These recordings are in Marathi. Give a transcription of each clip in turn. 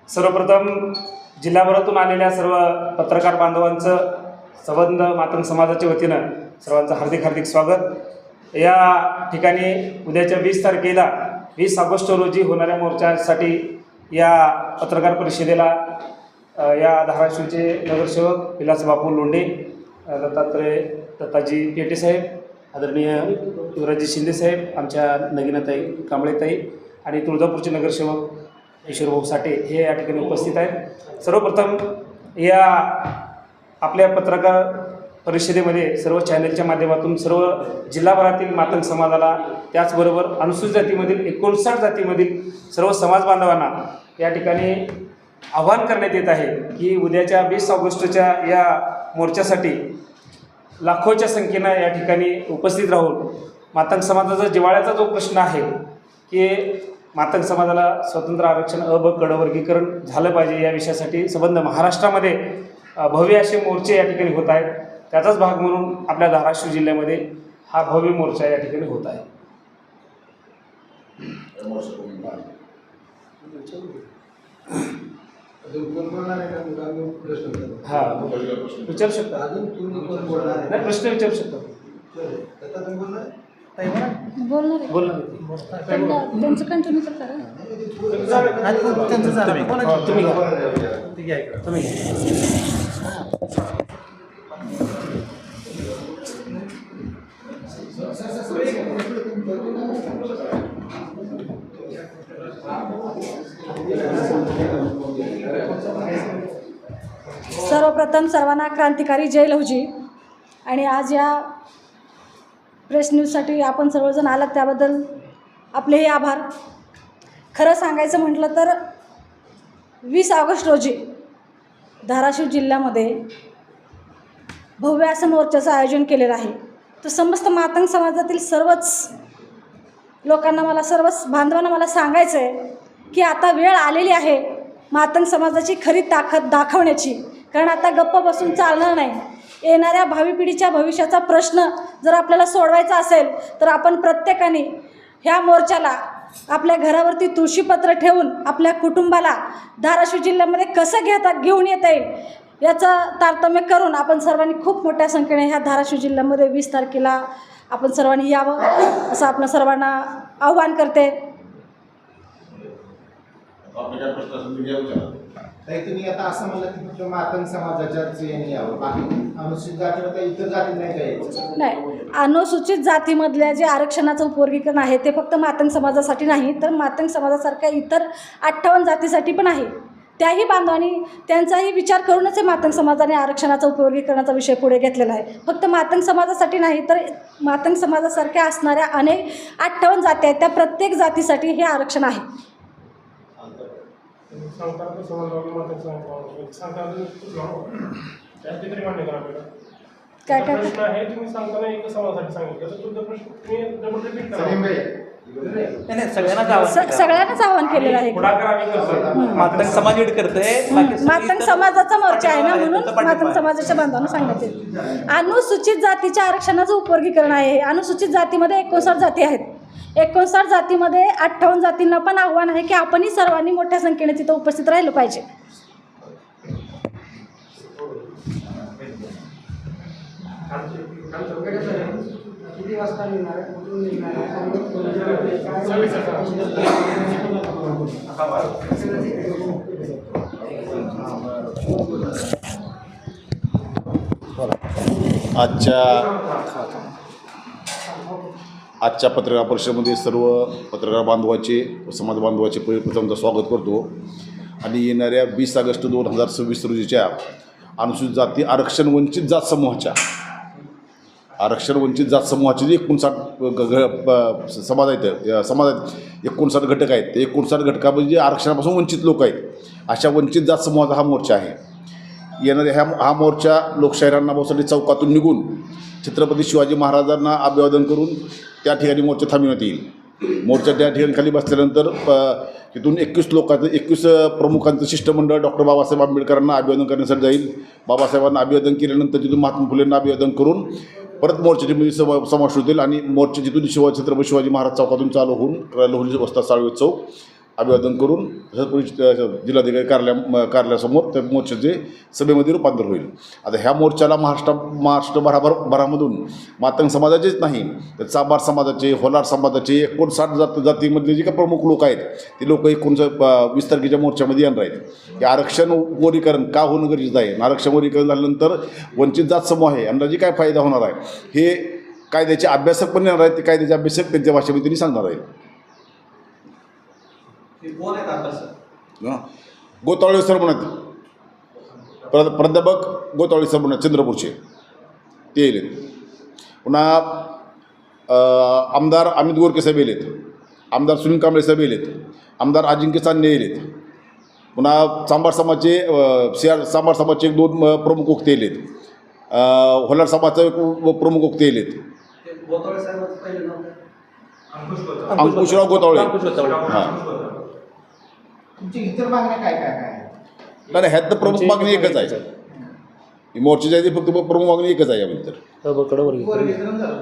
सर्वप्रथम जिल्हाभरातून आलेल्या सर्व पत्रकार बांधवांचं संबंध मातंग समाजाच्या वतीनं सर्वांचं हार्दिक स्वागत। या ठिकाणी उद्याच्या 20 तारखेला 20 ऑगस्ट रोजी होणाऱ्या मोर्चासाठी या पत्रकार परिषदेला या धाराशिवचे नगरसेवक विलास बापू लोंढे, दत्ताजी पेटे साहेब, आदरणीय युवराजी शिंदे साहेब, आमच्या नगिनाताई कांबळेताई आणि तुळजापूरचे नगरसेवक ईश्वरभाऊ साठे हे या ठिकाणी उपस्थित आहेत। सर्वप्रथम या आपल्या पत्रकार परिषदेमध्ये सर्व चॅनलच्या माध्यमातून सर्व जिल्हाभरातील मातंग समाजाला, त्याचबरोबर अनुसूचित जातीमधील 59 जातीमधील सर्व समाज बांधवांना या ठिकाणी आवाहन करण्यात येत आहे की उद्याच्या 20 ऑगस्टच्या या मोर्चासाठी लाखोच्या संख्येनं या ठिकाणी उपस्थित राहून मातंग समाजाचा जिव्हाळ्याचा जो प्रश्न आहे की मातंग समाजाला स्वतंत्र आरक्षण ब कडं वर्गीकरण झालं पाहिजे या विषयासाठी संबंध महाराष्ट्रामध्ये भव्य असे मोर्चे या ठिकाणी होत आहेत। त्याचाच भाग म्हणून आपल्या धाराशिव जिल्ह्यामध्ये हा भव्य मोर्चा या ठिकाणी होत आहे। हा विचारू शकता, नाही प्रश्न विचारू शकता, बोलणार त्यांचं कंटिन्यू करा। तुम्ही सर्वप्रथम सर्वांना क्रांतिकारी जय लहुजी। आणि आज या प्रेस न्यूजसाठी आपण सर्वजण आलात त्याबद्दल आपलेही आभार। खरं सांगायचं म्हटलं तर 20 ऑगस्ट रोजी धाराशिव जिल्ह्यामध्ये भव्य असं मोर्चाचं आयोजन केलेलं आहे। तर समस्त मातंग समाजातील सर्वच लोकांना सर्वच बांधवांना मला सांगायचं आहे की आता वेळ आलेली आहे मातंग समाजाची खरी ताकद दाखवण्याची। कारण आता गप्प बसून चालणार नाही। येणाऱ्या भावी पिढीच्या भविष्याचा प्रश्न जर आपल्याला सोडवायचा असेल तर आपण प्रत्येकाने ह्या मोर्चाला आपल्या घरावरती तुळशीपत्र ठेवून आपल्या कुटुंबाला धाराशिव जिल्ह्यामध्ये कसं घेऊन येता येईल याचं तारतम्य करून आपण सर्वांनी खूप मोठ्या संख्येने ह्या धाराशिव जिल्ह्यामध्ये 20 तारखेला आपण सर्वांनी यावं असं आपण सर्वांना आव्हान करते। तुम्ही आता असं म्हणलं की फक्त मातंग समाजाच्याच याने यावं, बाकी अनुसूचित जातीमध्ये इतर जाती नाही काय? नाही, अनुसूचित जातीमधल्या जे आरक्षणाचं उपवर्गीकरण आहे ते फक्त मातंग समाजासाठी नाही तर मातंग समाजासारख्या इतर 58 जातीसाठी पण आहे। त्याही बांधवांनी त्यांचाही विचार करूनच मातंग समाजाने आरक्षणाचा उपवर्गीकरणाचा विषय पुढे घेतलेला आहे। फक्त मातंग समाजासाठी नाही तर मातंग समाजासारख्या असणाऱ्या अनेक 58 जाती आहेत, त्या प्रत्येक जातीसाठी हे आरक्षण आहे। काय काय सगळ्यांनाच आवाहन केलेलं आहे। मातंग समाज लीड करते, मातंग समाजाचा मोर्चा आहे ना, म्हणून मातंग समाजाच्या बांधवांना सांगण्यात येईल। अनुसूचित जातीच्या आरक्षणाचं उपवर्गीकरण आहे। अनुसूचित जातीमध्ये 59 जाती आहेत। 59 जातीमध्ये 58 जातींना पण आव्हान आहे की आपणही सर्वांनी मोठ्या संख्येने तिथं उपस्थित राहिलं पाहिजे। आजच्या पत्रकार परिषदेमध्ये सर्व पत्रकार बांधवाचे व समाज बांधवाचे प्रथमतः स्वागत करतो। आणि येणाऱ्या 20 ऑगस्ट 2026 रोजीच्या अनुसूचित जाती आरक्षण वंचित जात समूहाचे जे 59 समाज आहेत, समाजात 59 घटक आहेत। ते 59 घटकामध्ये जे आरक्षणापासून वंचित लोक आहेत अशा वंचित जात समूहाचा हा मोर्चा आहे। येणाऱ्या हा मोर्चा लोकशाही राणाभाऊसाठी चौकातून निघून छत्रपती शिवाजी महाराजांना अभिवादन करून त्या ठिकाणी मोर्चा थांबविण्यात येईल। मोर्चा त्या ठिकाणी खाली बसल्यानंतर तिथून 21 प्रमुखांचं शिष्टमंडळ डॉक्टर बाबासाहेब आंबेडकरांना अभिवादन करण्यासाठी जाईल। बाबासाहेबांना अभिवादन केल्यानंतर तिथून महात्मा फुलेंना अभिवादन करून परत मोर्चामध्ये समावेश होतील आणि मोर्चा जिथून छत्रपती शिवाजी महाराज चौकातून चालू होऊन लोहरी वस्ता साळवे चौक अभिवादन करून पोलीस जिल्हाधिकारी कार्यालयासमोर त्या मोर्चाचे सभेमध्ये रूपांतर होईल. आता ह्या मोर्चाला महाराष्ट्र भरामधून मातंग समाजाचेच नाही तर चाबार समाजाचे, होलार समाजाचे 59 जातीमधले जे काही प्रमुख लोक आहेत ते लोक 20 तारखेच्या मोर्चामध्ये येणार आहेत. हे आरक्षण वर्गीकरण का होणं गरजेचं आहे. आरक्षण वर्गीकरण झाल्यानंतर वंचित जात समूह आहे यांना जे काय फायदा होणार आहे हे कायद्याचे अभ्यासक पण येणार आहेत. ते कायद्याचे अभ्यासक त्यांच्या भाषेमध्ये त्यांनी सांगणार आहेत. गोतावळे सर म्हणत प्राध्यापक गोतावळे सर म्हणत चंद्रपूरचे ते येलेत. पुन्हा आमदार अमित गोरके साहेब येलेत, आमदार सुनील कांबळे साहेब येलेत, आमदार अजिंक्य चांदणे येलेत. पुन्हा चांभार समाजचे 1-2 प्रमुख वक्ते येलेत, होलार समाजचा एक प्रमुख वक्ते येलेत. अंकुशराव गोतावळे. हां, तुमची इतर मागण्या काय काय काय आहेत? नाही ह्यात तर प्रमुख मागणी एकच आहे. मोर्चाची आहे फक्त प्रमुख मागणी एकच आहे यामध्ये. तर वर्गीकरण झालं.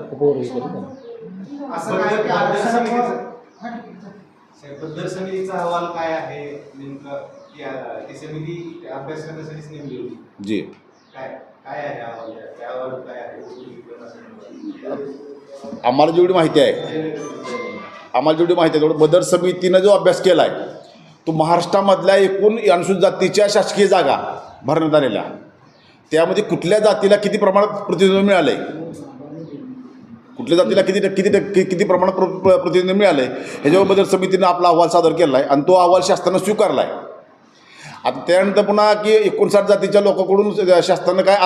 असं काय की बद्दल समितीचा अहवाल काय आहे नेमका? ती समिती अभ्यास करण्यासाठीच नेमली होती. जी काय काय आहे अहवाल? त्या अहवाल काय आहे? आम्हाला जेवढी माहिती आहे तेवढं बदर समितीनं जो अभ्यास केला आहे तो महाराष्ट्रामधल्या एकूण अनुसूचित जातीच्या शासकीय जागा भरण्यात आलेल्या त्यामध्ये कुठल्या जातीला किती प्रमाणात प्रतिनिधित्व मिळालं आहे, कुठल्या जातीला किती प्रमाणात प्रतिनिधित्व मिळालं आहे ह्याच्यावर बदर समितीनं आपला अहवाल सादर केला आहे आणि तो अहवाल शासनानं स्वीकारला आहे. आता त्यानंतर पुन्हा की 59 जातीच्या लोकांकडून शासनानं काय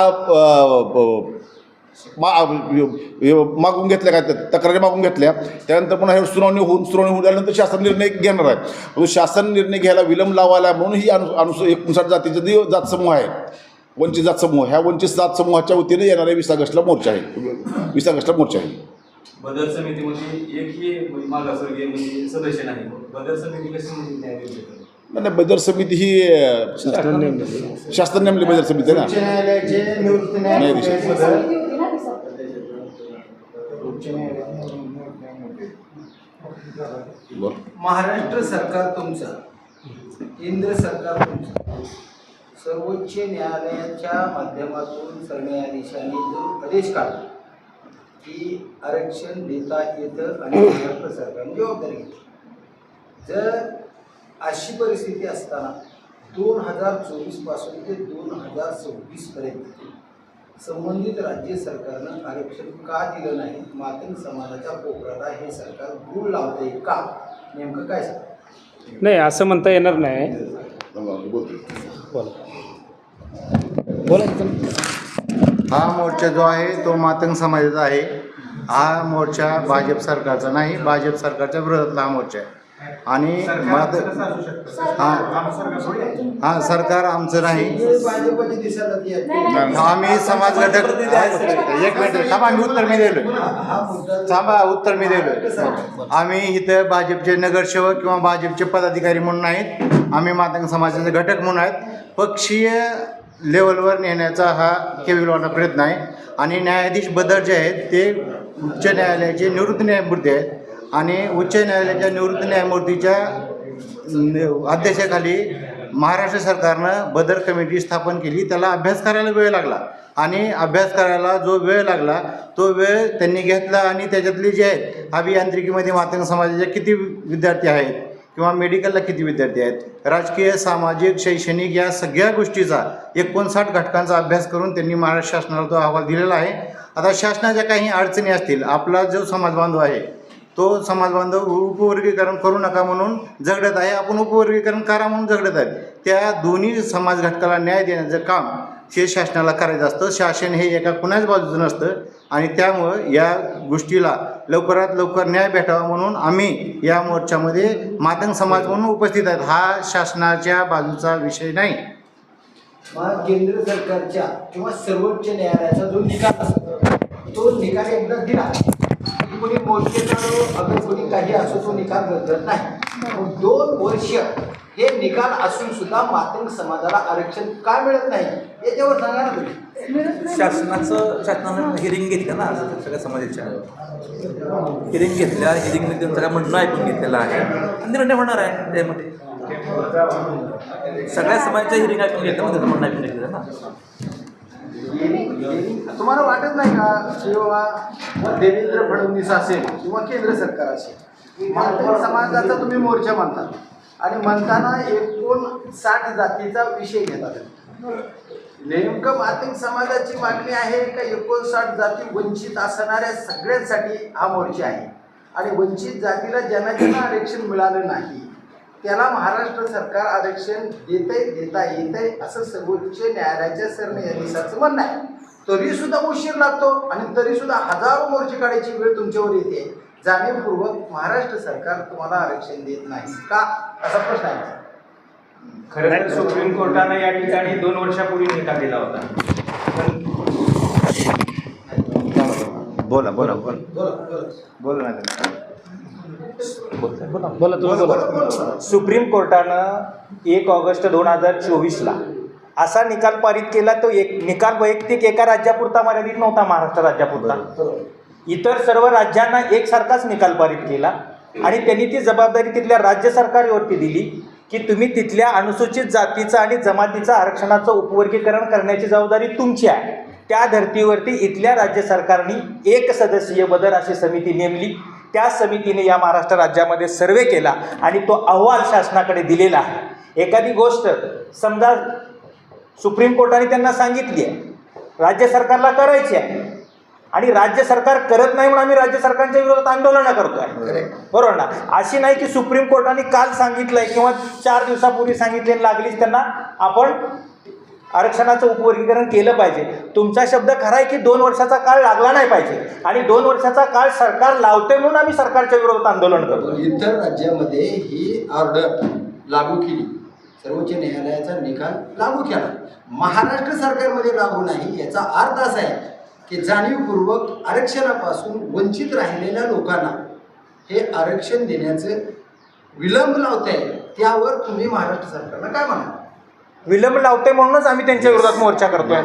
मागून घेतल्या काय तक्रारी मागून घेतल्या. त्यानंतर पुन्हा हे सुनावणी होऊन झाल्यानंतर शासन निर्णय घेणार आहे. परंतु शासन निर्णय घ्यायला विलंब लावायला म्हणून ही 59 जातीचा जो जात समूह आहे वंचित जात समूह, ह्या वंचित जात समूहाच्या वतीने येणाऱ्या 20 ऑगस्टला मोर्चा आहे. 20 ऑगस्टला मोर्चा आहे. बदल समितीमध्ये एकही मागासवर्गीय म्हणजे सदस्य नाही. बदल समिती कशी न्याय देऊ शकते? नाही बदर समिती ही शासन नेमली बदर समिती आहे उच्च ना. न्यायालयाचे निवृत्त न्यायाधीश. बरं. महाराष्ट्र सरकार तुमचं, केंद्र सरकार तुमचं, सर्वोच्च न्यायालयाच्या माध्यमातून सरन्यायाधीशांनी जो आदेश काढला की आरक्षण देता येतं आणि महाराष्ट्र सरकारने जबाबदारी घेतली. जर अशी परिस्थिती असताना 2024 पासून ते 2026 पर्यंत संबंधित राज्य सरकारनं आरक्षण का दिलं नाही? मातंग समाजाच्या पोकराला हे सरकार गुळ लावतंय का? नेमकं काय सांग? नाही असं म्हणता येणार नाही. बोला. हा मोर्चा जो आहे तो मातंग समाजाचा आहे. हा मोर्चा भाजप सरकारचा नाही, भाजप सरकारच्या विरोधातला हा मोर्चा आहे. आणि हा सरकार आमचं नाही. भाजपची दिशा आम्ही समाज घटक. एक मिनिट थांबा, मी उत्तर मी दिलोय. उत्तर मी दिलोय. आम्ही इथं भाजपचे नगरसेवक किंवा भाजपचे पदाधिकारी म्हणून नाहीत. आम्ही मातंग समाजाचे घटक म्हणून आहेत. पक्षीय लेवलवर नेण्याचा हा केविलवाना प्रयत्न आहे. आणि न्यायाधीश बदर जे आहेत ते उच्च न्यायालयाचे निवृत्त न्यायमूर्ती आहेत आणि उच्च न्यायालयाच्या निवृत्त न्यायमूर्तीच्या अध्यक्षाखाली महाराष्ट्र सरकारनं बदर कमिटी स्थापन केली. त्याला अभ्यास करायला वेळ लागला आणि अभ्यास करायला जो वेळ लागला तो वेळ त्यांनी घेतला. आणि त्याच्यातले जे आहेत अभियांत्रिकीमध्ये मातंग समाजाचे किती विद्यार्थी आहेत किंवा मेडिकलला किती विद्यार्थी आहेत, राजकीय, सामाजिक, शैक्षणिक या सगळ्या गोष्टीचा 59 घटकांचा अभ्यास करून त्यांनी महाराष्ट्र शासनाला तो अहवाल दिलेला आहे. आता शासनाच्या काही अडचणी असतील, आपला जो समाज बांधव आहे तो समाज बांधव उपवर्गीकरण करू नका म्हणून झगडत आहे, आपण उपवर्गीकरण करा म्हणून झगडत आहे. त्या दोन्ही समाज घटकाला न्याय देण्याचं काम हे शासनाला करायचं असतं. शासन हे एका कुणाच बाजूचं नसतं आणि त्यामुळं या गोष्टीला लवकरात लवकर न्याय भेटावा म्हणून आम्ही या मोर्चामध्ये मातंग समाज म्हणून उपस्थित आहेत. हा शासनाच्या बाजूचा विषय नाही. मग केंद्र सरकारच्या किंवा सर्वोच्च न्यायालयाचा जो निकाल असतो तो निकाल एकदा दिला कोणी मोर्चेचा अगर कोणी काही असो तो निकाल बदलत नाही. 2 वर्ष हे निकाल असून सुद्धा मातंग समाजाला आरक्षण का मिळत नाही याच्यावर सांगा ना तुम्ही. शासनानं हिअरिंग घेतलं ना सगळ्या समाजाच्या हिअरिंग घेतल्या हिअरिंगमध्ये त्यांचं सगळं म्हणणं ऐकून घेतलेलं आहे आणि निर्णय होणार आहे त्यामध्ये सगळ्या समाजाच्या हिअरिंग ऐकून घेतलं मग त्याचं म्हणणं ऐकून घेतलं ना. तुम्हाला वाटत नाही का किंवा देवेंद्र फडणवीस असेल किंवा केंद्र सरकार असेल मातंग समाजाचा तुम्ही मोर्चा म्हणता आणि म्हणताना 59 जातीचा विषय घेतात, नेमकं मातंग समाजाची मागणी आहे का 59 जाती वंचित असणाऱ्या सगळ्यांसाठी हा मोर्चा आहे आणि वंचित जातीला ज्यांना ज्यांना आरक्षण मिळालं नाही त्याला महाराष्ट्र सरकार आरक्षण देता येतंय असं सर्वोच्च न्यायालयाच्या सरन्यायाधीशाचं म्हणणं आहे. तरीसुद्धा उशीर लागतो आणि तरीसुद्धा हजारो मोर्चे काढायची वेळ तुमच्यावर येते. जाणीवपूर्वक महाराष्ट्र सरकार तुम्हाला आरक्षण देत नाही का असा प्रश्न आहे. खरं तर सुप्रीम कोर्टानं या ठिकाणी 2 वर्षापूर्वी निकाल दिला होता. बोला बोला बोला बोला ना. सुप्रीम कोर्टानं 1 ऑगस्ट 2024ला असा निकाल पारित केला. तो एक निकाल वैयक्तिक एका राज्यापुरता मर्यादित नव्हता, महाराष्ट्र राज्यापुरता. इतर सर्व राज्यांना एकसारखाच निकाल पारित केला आणि त्यांनी ती जबाबदारी तिथल्या राज्य सरकारवरती दिली की तुम्ही तिथल्या अनुसूचित जातीचं आणि जमातीचं आरक्षणाचं उपवर्गीकरण करण्याची जबाबदारी तुमची आहे. त्या धर्तीवरती इथल्या राज्य सरकारने 1 सदस्यीय बदर अशी समिती नेमली. त्या समितीने या महाराष्ट्र राज्यामध्ये सर्वे केला आणि तो अहवाल शासनाकडे दिलेला आहे. एखादी गोष्ट समजा सुप्रीम कोर्टाने त्यांना सांगितली आहे राज्य सरकारला करायची आहे आणि राज्य सरकार करत नाही म्हणून आम्ही राज्य सरकारच्या विरोधात आंदोलनं करतोय, बरोबर ना. अशी नाही की सुप्रीम कोर्टाने काल सांगितलंय किंवा 4 दिवसापूर्वी सांगितले लागलीच त्यांना आपण आरक्षणाचं उपवर्गीकरण केलं पाहिजे. तुमचा शब्द खरा आहे की 2 वर्षाचा काळ लागला नाही पाहिजे आणि 2 वर्षाचा काळ सरकार लावते म्हणून आम्ही सरकारच्या विरोधात आंदोलन करतो. इतर राज्यामध्ये ही ऑर्डर लागू केली, सर्वोच्च न्यायालयाचा निकाल लागू केला, महाराष्ट्र सरकारमध्ये लागू नाही. याचा अर्थ असा आहे की जाणीवपूर्वक आरक्षणापासून वंचित राहिलेल्या लोकांना हे आरक्षण देण्याचं विलंब लावत आहे. त्यावर तुम्ही महाराष्ट्र सरकारला काय म्हणा? विलंब लावते म्हणूनच आम्ही त्यांच्या विरोधात मोर्चा करतोय.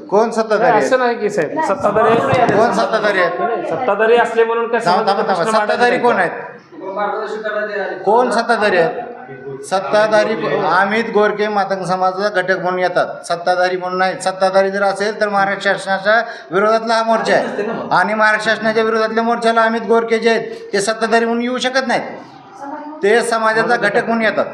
कोण सत्ताधारी असं नाही की साहेब, सत्ताधारी कोण सत्ताधारी आहेत? सत्ताधारी असले म्हणून काय सत्ताधारी कोण आहेत? कोण सत्ताधारी आहेत? सत्ताधारी अमित गोरके मातंग समाजाचा घटक म्हणून येतात, सत्ताधारी म्हणून नाही. सत्ताधारी जर असेल तर महाराष्ट्र शासनाच्या विरोधातला हा मोर्चा आहे आणि महाराष्ट्र शासनाच्या विरोधातल्या मोर्चाला अमित गोरके जे आहेत ते सत्ताधारी म्हणून येऊ शकत नाहीत, ते समाजाचा घटक म्हणून येतात.